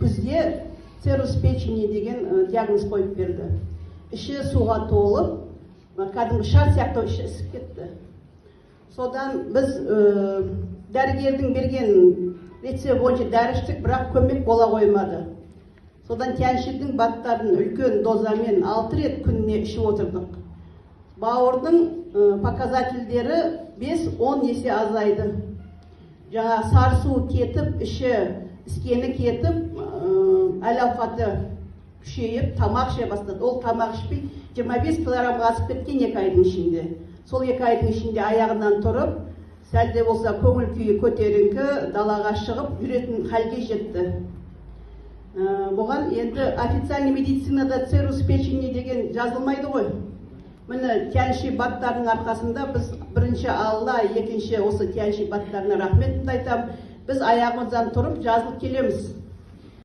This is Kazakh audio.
күзде цирроз печени деген диагноз қойып берді. Іші суға толып, кәдімгі шар сияқты іші ісіп кетті. Содан біз дәрігердің берген рецепт бойынша дәрі іштік, бірақ көмек бола қоймады. Содан тяньшидің баттарын үлкен дозамен 6 рет күніне ішіп отырдық. Бауырдың показательдері 5-10 есе азайды. Жаңа сарсу кетіп, іші іскені кетіп, әл-ауқаты күшейіп, тамақ іше бастады. Ол тамақ ішпей 25 килограммға асып кеткен 2 айдың ішінде. Сол 2 айдың ішінде аяғынан тұрып, сәлде болса көңіл күйі көтеріңкі, далаға шығып жүретін халге жетті. Бұған енді официальный медицинада цирроз печени деген жазылмайды ғой. Міне тяньши баттарының арқасында біз бірінші Алла, екінші осы тяньши баттарына рахметімді айтамын. Біз аяғымыздан тұрып жазылып келеміз.